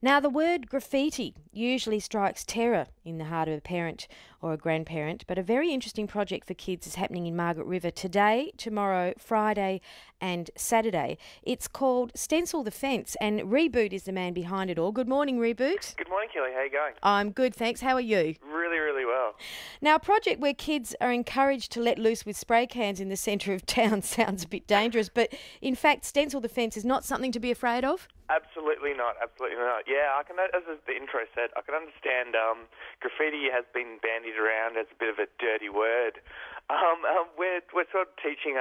Now, the word graffiti usually strikes terror in the heart of a parent or a grandparent, but a very interesting project for kids is happening in Margaret River today, tomorrow, Friday and Saturday. It's called Stencil the Fence, and Reboot is the man behind it all. Good morning, Reboot. Good morning, Kelly. How are you going? I'm good, thanks. How are you? Really, really well. Now, a project where kids are encouraged to let loose with spray cans in the centre of town sounds a bit dangerous, but in fact, Stencil the Fence is not something to be afraid of? Absolutely not. Absolutely not. Yeah, I can, as the intro said, I can understand graffiti has been bandied around as a bit of a dirty word. We're sort of teaching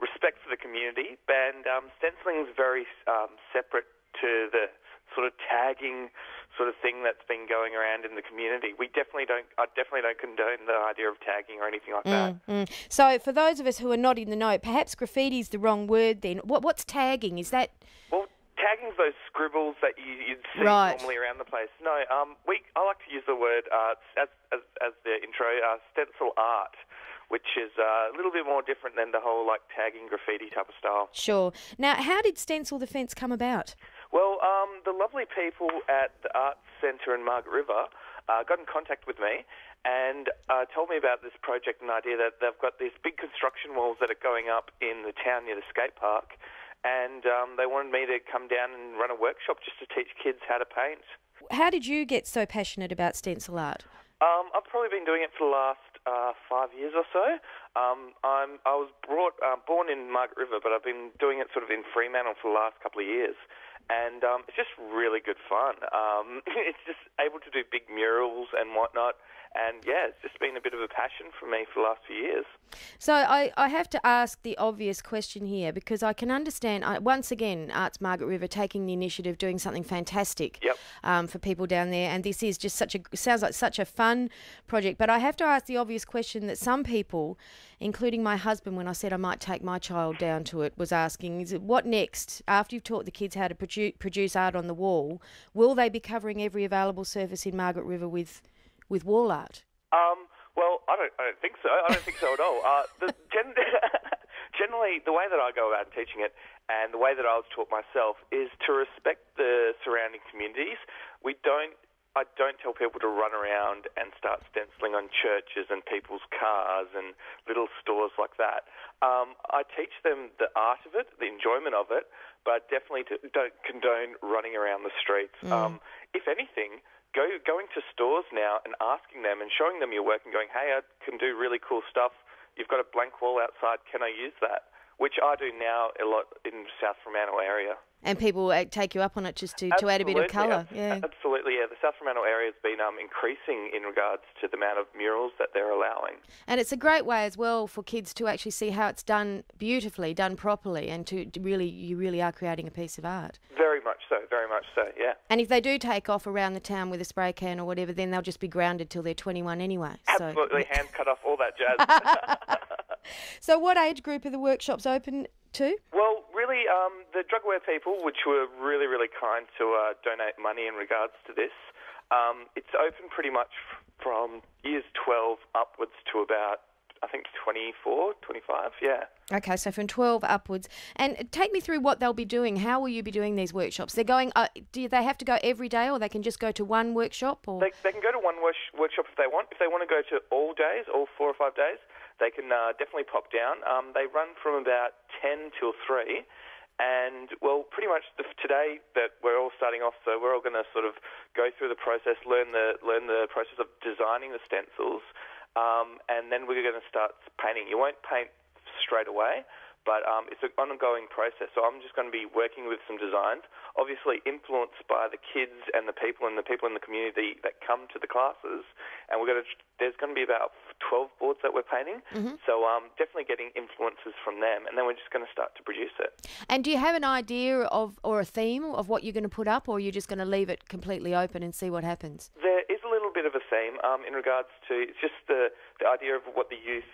respect for the community, and stenciling is very separate to the sort of tagging sort of thing that's been going around in the community. I definitely don't condone the idea of tagging or anything like that. So for those of us who are not in the know, perhaps graffiti is the wrong word then. What's tagging? Is that... Well, tagging's those scribbles that you'd see Right. normally around the place. No, I like to use the word, as the intro, stencil art, which is a little bit more different than the whole tagging graffiti type of style. Sure. Now, how did Stencil the Fence come about? Well, the lovely people at the Arts Centre in Margaret River got in contact with me and told me about this project and idea that they've got these big construction walls that are going up in the town near the skate park, and they wanted me to come down and run a workshop just to teach kids how to paint. How did you get so passionate about stencil art? I've probably been doing it for the last 5 years or so. I was born in Margaret River, but I've been doing it sort of in Fremantle for the last couple of years. And it's just really good fun. It's just able to do big murals and whatnot. And yeah, it's just been a bit of a passion for me for the last few years. So I have to ask the obvious question here, because I can understand, once again, Arts Margaret River taking the initiative, doing something fantastic for people down there. And this is just sounds like such a fun project. But I have to ask the obvious question that some people, including my husband, when I said I might take my child down to it, was asking, is what next? After you've taught the kids how to produce art on the wall, will they be covering every available surface in Margaret River with wall art? Well, I don't think so. I don't think so at all. Generally, the way that I go about teaching it and the way that I was taught myself is to respect the surrounding communities. I don't tell people to run around and start stenciling on churches and people's cars and little stores like that. I teach them the art of it, the enjoyment of it, but definitely don't condone running around the streets. If anything, going to stores now and asking them and showing them your work and going, hey, I can do really cool stuff. You've got a blank wall outside. Can I use that? Which I do now a lot in South Fremantle area. And people take you up on it just to add a bit of colour. Yeah. Absolutely, yeah. The South Fremantle area has been increasing in regards to the amount of murals that they're allowing. And it's a great way as well for kids to actually see how it's done beautifully, done properly, and you really are creating a piece of art. Very much so, yeah. And if they do take off around the town with a spray can or whatever, then they'll just be grounded till they're 21 anyway. Absolutely, hands cut off, all that jazz. So what age group are the workshops open to? Well, really, the drug aware people, which were really, really kind to donate money in regards to this, it's open pretty much from years 12 upwards to about, I think, 24, 25, yeah. Okay, so from 12 upwards. And take me through what they'll be doing. How will you be doing these workshops? They're going. Do they have to go every day, or they can just go to one workshop? Or they can go to one workshop if they want. If they want to go to all days, all 4 or 5 days, they can definitely pop down. They run from about 10 till 3. And, well, pretty much today that we're all starting off, so we're all going to sort of go through the process, learn the process of designing the stencils, and then we're going to start painting. You won't paint straight away, but it's an ongoing process. So I'm just going to be working with some designs, obviously influenced by the kids and the people in the community that come to the classes. And there's going to be about 12 boards that we're painting. So definitely getting influences from them, and then we're just going to start to produce it. And do you have an idea or a theme of what you're going to put up, or are you just going to leave it completely open and see what happens? There is a little bit of a theme in regards to it's just the idea of what the youth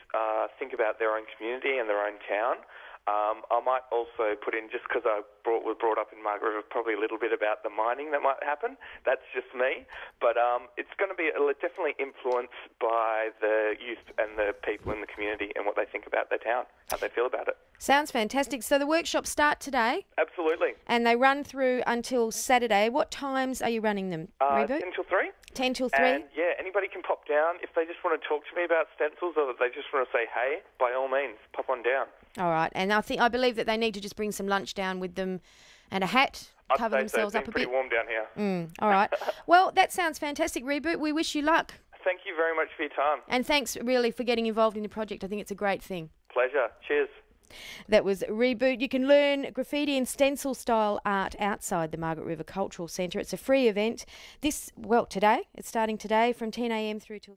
think about their own community and their own town. I might also put in, just because I was brought up in Margaret River, probably a little bit about the mining that might happen. That's just me. But it's going to be definitely influenced by the youth and the people in the community and what they think about their town, how they feel about it. Sounds fantastic. So the workshops start today? Absolutely. And they run through until Saturday. What times are you running them, Reboot? 10 till 3. 10 till 3? And, yeah, anybody can pop down. If they just want to talk to me about stencils or they just want to say, hey, by all means, pop on down. All right. And I believe that they need to just bring some lunch down with them and a hat, cover themselves up a bit. It's pretty warm down here. All right. Well, that sounds fantastic, Reboot. We wish you luck. Thank you very much for your time. And thanks, really, for getting involved in the project. I think it's a great thing. Pleasure. Cheers. That was Reboot. You can learn graffiti and stencil style art outside the Margaret River Cultural Centre. It's a free event. Today. It's starting today from 10 a.m. through till